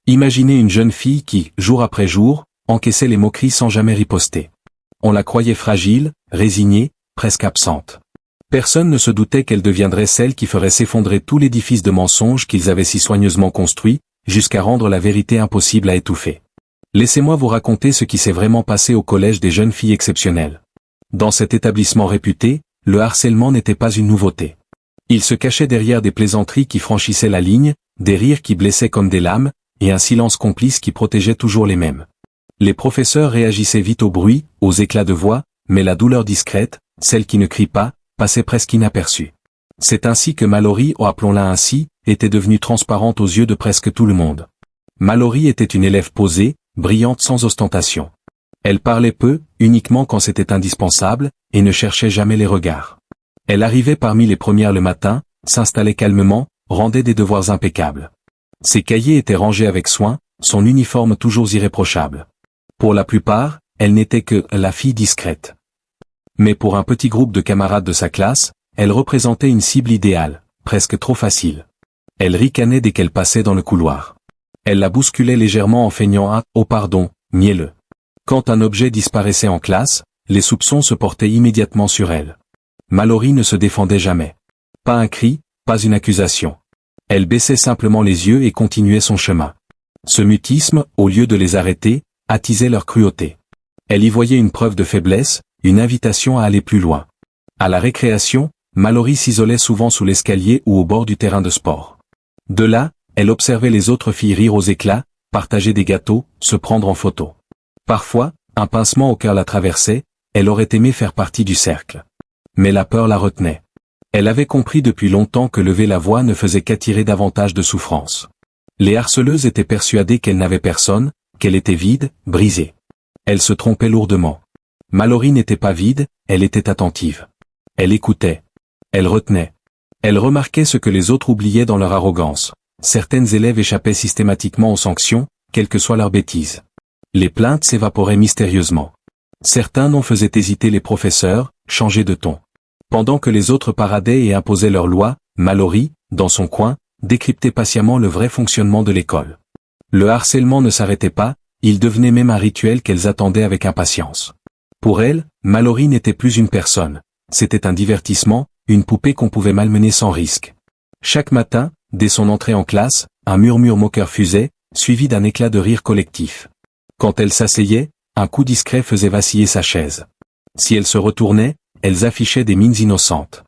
Imaginez une jeune fille qui, jour après jour, encaissait les moqueries sans jamais riposter. On la croyait fragile, résignée, presque absente. Personne ne se doutait qu'elle deviendrait celle qui ferait s'effondrer tout l'édifice de mensonges qu'ils avaient si soigneusement construit, jusqu'à rendre la vérité impossible à étouffer. Laissez-moi vous raconter ce qui s'est vraiment passé au collège des jeunes filles exceptionnelles. Dans cet établissement réputé, le harcèlement n'était pas une nouveauté. Il se cachait derrière des plaisanteries qui franchissaient la ligne, des rires qui blessaient comme des lames, et un silence complice qui protégeait toujours les mêmes. Les professeurs réagissaient vite au bruit, aux éclats de voix, mais la douleur discrète, celle qui ne crie pas, passait presque inaperçue. C'est ainsi que Mallory, ou appelons-la ainsi, était devenue transparente aux yeux de presque tout le monde. Mallory était une élève posée, brillante sans ostentation. Elle parlait peu, uniquement quand c'était indispensable, et ne cherchait jamais les regards. Elle arrivait parmi les premières le matin, s'installait calmement, rendait des devoirs impeccables. Ses cahiers étaient rangés avec soin, son uniforme toujours irréprochable. Pour la plupart, elle n'était que la fille discrète. Mais pour un petit groupe de camarades de sa classe, elle représentait une cible idéale, presque trop facile. Elle ricanait dès qu'elle passait dans le couloir. Elle la bousculait légèrement en feignant un « oh pardon » mielleux. Quand un objet disparaissait en classe, les soupçons se portaient immédiatement sur elle. Mallory ne se défendait jamais. Pas un cri, pas une accusation. Elle baissait simplement les yeux et continuait son chemin. Ce mutisme, au lieu de les arrêter, attisait leur cruauté. Elle y voyait une preuve de faiblesse, une invitation à aller plus loin. À la récréation, Mallory s'isolait souvent sous l'escalier ou au bord du terrain de sport. De là, elle observait les autres filles rire aux éclats, partager des gâteaux, se prendre en photo. Parfois, un pincement au cœur la traversait, elle aurait aimé faire partie du cercle. Mais la peur la retenait. Elle avait compris depuis longtemps que lever la voix ne faisait qu'attirer davantage de souffrance. Les harceleuses étaient persuadées qu'elle n'avait personne, qu'elle était vide, brisée. Elle se trompait lourdement. Mallory n'était pas vide, elle était attentive. Elle écoutait. Elle retenait. Elle remarquait ce que les autres oubliaient dans leur arrogance. Certaines élèves échappaient systématiquement aux sanctions, quelle que soit leur bêtise. Les plaintes s'évaporaient mystérieusement. Certains noms faisaient hésiter les professeurs, changer de ton. Pendant que les autres paradaient et imposaient leurs lois, Mallory, dans son coin, décryptait patiemment le vrai fonctionnement de l'école. Le harcèlement ne s'arrêtait pas, il devenait même un rituel qu'elles attendaient avec impatience. Pour elle, Mallory n'était plus une personne. C'était un divertissement, une poupée qu'on pouvait malmener sans risque. Chaque matin, dès son entrée en classe, un murmure moqueur fusait, suivi d'un éclat de rire collectif. Quand elle s'asseyait, un coup discret faisait vaciller sa chaise. Si elle se retournait, elles affichaient des mines innocentes.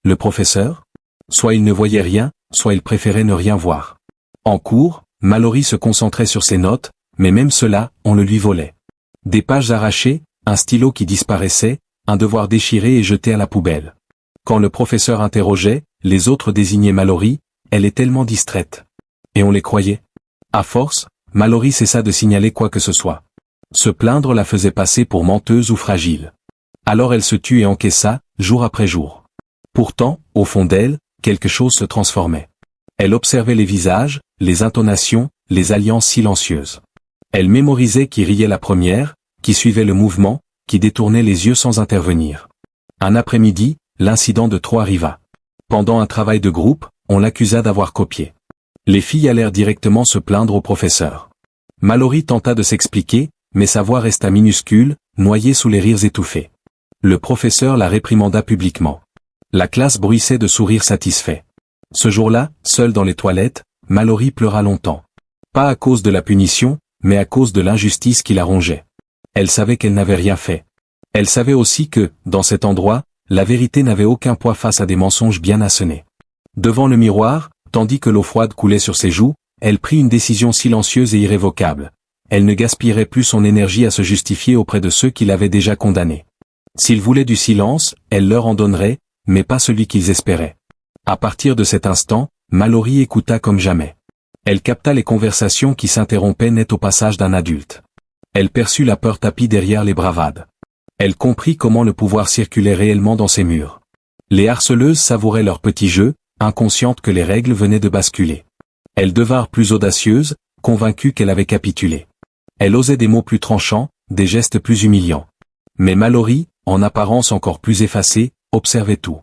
Le professeur? Soit il ne voyait rien, soit il préférait ne rien voir. En cours, Mallory se concentrait sur ses notes, mais même cela, on le lui volait. Des pages arrachées, un stylo qui disparaissait, un devoir déchiré et jeté à la poubelle. Quand le professeur interrogeait, les autres désignaient Mallory, elle est tellement distraite. Et on les croyait. À force, Mallory cessa de signaler quoi que ce soit. Se plaindre la faisait passer pour menteuse ou fragile. Alors elle se tut et encaissa, jour après jour. Pourtant, au fond d'elle, quelque chose se transformait. Elle observait les visages, les intonations, les alliances silencieuses. Elle mémorisait qui riait la première, qui suivait le mouvement, qui détournait les yeux sans intervenir. Un après-midi, l'incident de trop arriva. Pendant un travail de groupe, on l'accusa d'avoir copié. Les filles allèrent directement se plaindre au professeur. Mallory tenta de s'expliquer, mais sa voix resta minuscule, noyée sous les rires étouffés. Le professeur la réprimanda publiquement. La classe bruissait de sourires satisfaits. Ce jour-là, seule dans les toilettes, Mallory pleura longtemps. Pas à cause de la punition, mais à cause de l'injustice qui la rongeait. Elle savait qu'elle n'avait rien fait. Elle savait aussi que, dans cet endroit, la vérité n'avait aucun poids face à des mensonges bien assenés. Devant le miroir, tandis que l'eau froide coulait sur ses joues, elle prit une décision silencieuse et irrévocable. Elle ne gaspillerait plus son énergie à se justifier auprès de ceux qui l'avaient déjà condamnée. S'ils voulaient du silence, elle leur en donnerait, mais pas celui qu'ils espéraient. À partir de cet instant, Mallory écouta comme jamais. Elle capta les conversations qui s'interrompaient net au passage d'un adulte. Elle perçut la peur tapie derrière les bravades. Elle comprit comment le pouvoir circulait réellement dans ces murs. Les harceleuses savouraient leur petit jeu, inconscientes que les règles venaient de basculer. Elles devinrent plus audacieuses, convaincues qu'elle avait capitulé. Elle osait des mots plus tranchants, des gestes plus humiliants. Mais Mallory, en apparence encore plus effacée, observait tout.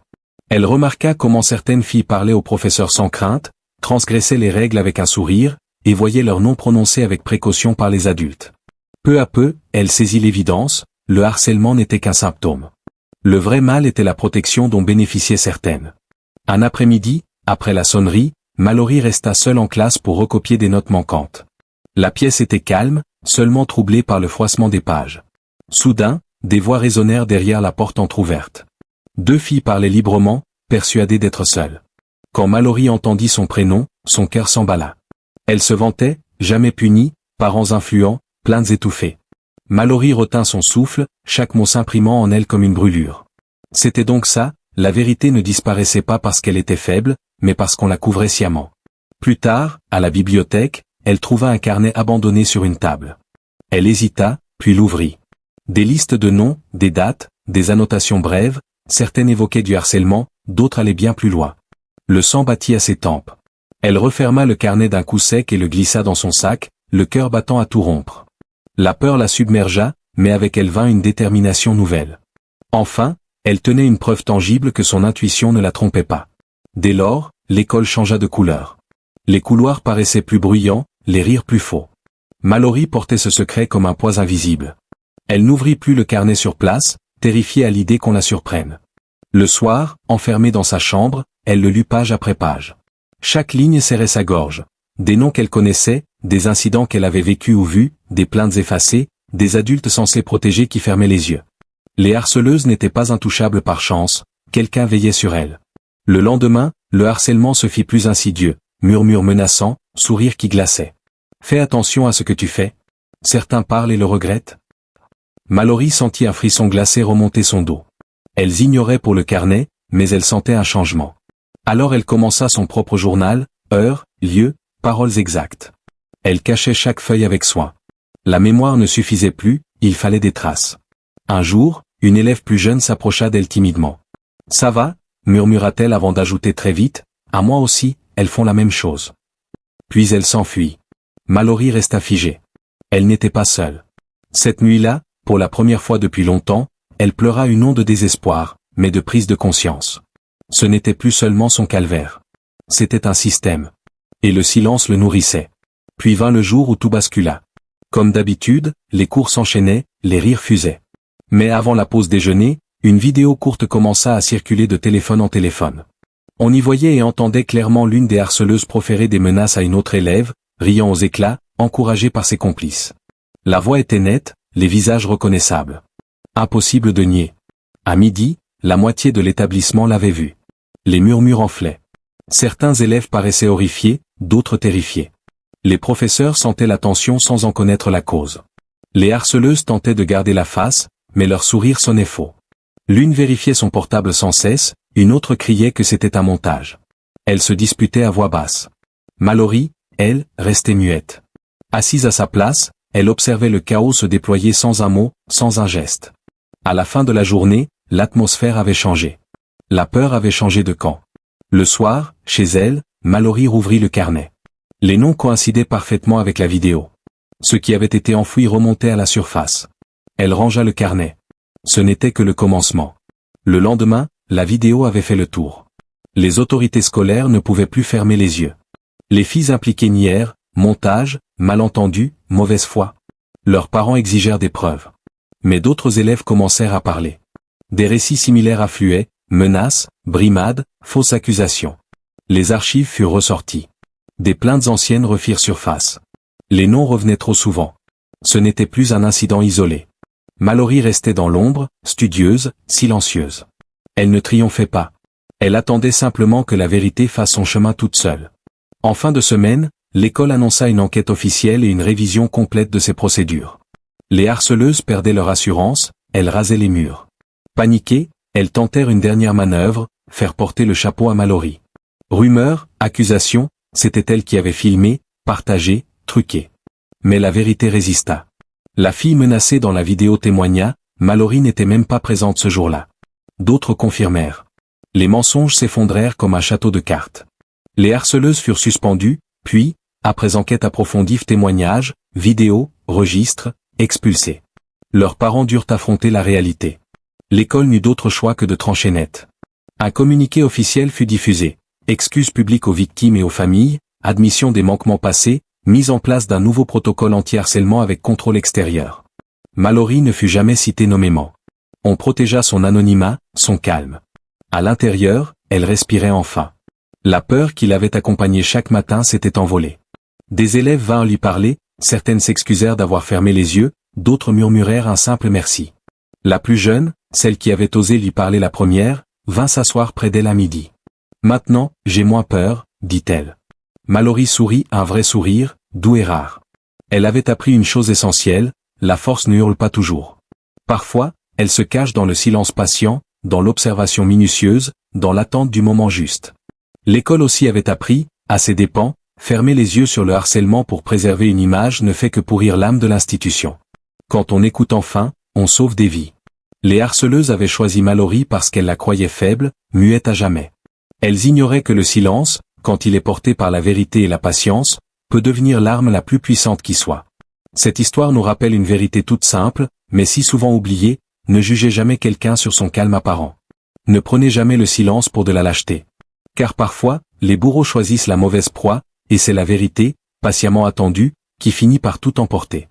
Elle remarqua comment certaines filles parlaient au professeur sans crainte, transgressaient les règles avec un sourire, et voyait leurs noms prononcés avec précaution par les adultes. Peu à peu, elle saisit l'évidence, le harcèlement n'était qu'un symptôme. Le vrai mal était la protection dont bénéficiaient certaines. Un après-midi, après la sonnerie, Mallory resta seule en classe pour recopier des notes manquantes. La pièce était calme, seulement troublée par le froissement des pages. Soudain, des voix résonnèrent derrière la porte entr'ouverte. 2 filles parlaient librement, persuadées d'être seules. Quand Mallory entendit son prénom, son cœur s'emballa. Elle se vantait, jamais punie, parents influents, plaintes étouffées. Mallory retint son souffle, chaque mot s'imprimant en elle comme une brûlure. C'était donc ça, la vérité ne disparaissait pas parce qu'elle était faible, mais parce qu'on la couvrait sciemment. Plus tard, à la bibliothèque, elle trouva un carnet abandonné sur une table. Elle hésita, puis l'ouvrit. Des listes de noms, des dates, des annotations brèves, certaines évoquaient du harcèlement, d'autres allaient bien plus loin. Le sang battit à ses tempes. Elle referma le carnet d'un coup sec et le glissa dans son sac, le cœur battant à tout rompre. La peur la submergea, mais avec elle vint une détermination nouvelle. Enfin, elle tenait une preuve tangible que son intuition ne la trompait pas. Dès lors, l'école changea de couleur. Les couloirs paraissaient plus bruyants, les rires plus faux. Mallory portait ce secret comme un poids invisible. Elle n'ouvrit plus le carnet sur place, terrifiée à l'idée qu'on la surprenne. Le soir, enfermée dans sa chambre, elle le lut page après page. Chaque ligne serrait sa gorge. Des noms qu'elle connaissait, des incidents qu'elle avait vécus ou vus, des plaintes effacées, des adultes censés protéger qui fermaient les yeux. Les harceleuses n'étaient pas intouchables par chance, quelqu'un veillait sur elles. Le lendemain, le harcèlement se fit plus insidieux, murmures menaçants, sourires qui glaçaient. Fais attention à ce que tu fais. Certains parlent et le regrettent. Mallory sentit un frisson glacé remonter son dos. Elles ignoraient pour le carnet, mais elle sentait un changement. Alors elle commença son propre journal, heure, lieu, paroles exactes. Elle cachait chaque feuille avec soin. La mémoire ne suffisait plus, il fallait des traces. Un jour, une élève plus jeune s'approcha d'elle timidement. « Ça va ?» murmura-t-elle avant d'ajouter très vite, « À moi aussi, elles font la même chose. » Puis elle s'enfuit. Mallory resta figée. Elle n'était pas seule. Cette nuit-là, pour la première fois depuis longtemps, elle pleura une onde de désespoir, mais de prise de conscience. Ce n'était plus seulement son calvaire. C'était un système. Et le silence le nourrissait. Puis vint le jour où tout bascula. Comme d'habitude, les cours s'enchaînaient, les rires fusaient. Mais avant la pause déjeuner, une vidéo courte commença à circuler de téléphone en téléphone. On y voyait et entendait clairement l'une des harceleuses proférer des menaces à une autre élève, riant aux éclats, encouragée par ses complices. La voix était nette, les visages reconnaissables. Impossible de nier. À midi, la moitié de l'établissement l'avait vue. Les murmures enflaient. Certains élèves paraissaient horrifiés, d'autres terrifiés. Les professeurs sentaient la tension sans en connaître la cause. Les harceleuses tentaient de garder la face, mais leur sourire sonnait faux. L'une vérifiait son portable sans cesse, une autre criait que c'était un montage. Elles se disputaient à voix basse. Mallory, elle, restait muette. Assise à sa place, elle observait le chaos se déployer sans un mot, sans un geste. À la fin de la journée, l'atmosphère avait changé. La peur avait changé de camp. Le soir, chez elle, Mallory rouvrit le carnet. Les noms coïncidaient parfaitement avec la vidéo. Ce qui avait été enfoui remontait à la surface. Elle rangea le carnet. Ce n'était que le commencement. Le lendemain, la vidéo avait fait le tour. Les autorités scolaires ne pouvaient plus fermer les yeux. Les filles impliquées nièrent, montage, malentendu, mauvaise foi. Leurs parents exigèrent des preuves. Mais d'autres élèves commencèrent à parler. Des récits similaires affluaient, menaces, brimades, fausses accusations. Les archives furent ressorties. Des plaintes anciennes refirent surface. Les noms revenaient trop souvent. Ce n'était plus un incident isolé. Mallory restait dans l'ombre, studieuse, silencieuse. Elle ne triomphait pas. Elle attendait simplement que la vérité fasse son chemin toute seule. En fin de semaine, l'école annonça une enquête officielle et une révision complète de ses procédures. Les harceleuses perdaient leur assurance, elles rasaient les murs. Paniquées, elles tentèrent une dernière manœuvre, faire porter le chapeau à Mallory. Rumeurs, accusations, c'était elle qui avait filmé, partagé, truqué. Mais la vérité résista. La fille menacée dans la vidéo témoigna, Mallory n'était même pas présente ce jour-là. D'autres confirmèrent. Les mensonges s'effondrèrent comme un château de cartes. Les harceleuses furent suspendues, puis, après enquête approfondie, témoignages, vidéos, registres, expulsées. Leurs parents durent affronter la réalité. L'école n'eut d'autre choix que de trancher net. Un communiqué officiel fut diffusé. Excuses publiques aux victimes et aux familles, admission des manquements passés, Mise en place d'un nouveau protocole anti-harcèlement avec contrôle extérieur. Mallory ne fut jamais citée nommément. On protégea son anonymat, son calme. À l'intérieur, elle respirait enfin. La peur qui l'avait accompagnée chaque matin s'était envolée. Des élèves vinrent lui parler, certaines s'excusèrent d'avoir fermé les yeux, d'autres murmurèrent un simple merci. La plus jeune, celle qui avait osé lui parler la première, vint s'asseoir près d'elle à midi. « Maintenant, j'ai moins peur », dit-elle. Mallory sourit un vrai sourire, doux et rare. Elle avait appris une chose essentielle, la force ne hurle pas toujours. Parfois, elle se cache dans le silence patient, dans l'observation minutieuse, dans l'attente du moment juste. L'école aussi avait appris, à ses dépens, fermer les yeux sur le harcèlement pour préserver une image ne fait que pourrir l'âme de l'institution. Quand on écoute enfin, on sauve des vies. Les harceleuses avaient choisi Mallory parce qu'elles la croyaient faible, muette à jamais. Elles ignoraient que le silence, quand il est porté par la vérité et la patience, peut devenir l'arme la plus puissante qui soit. Cette histoire nous rappelle une vérité toute simple, mais si souvent oubliée, ne jugez jamais quelqu'un sur son calme apparent. Ne prenez jamais le silence pour de la lâcheté. Car parfois, les bourreaux choisissent la mauvaise proie, et c'est la vérité, patiemment attendue, qui finit par tout emporter.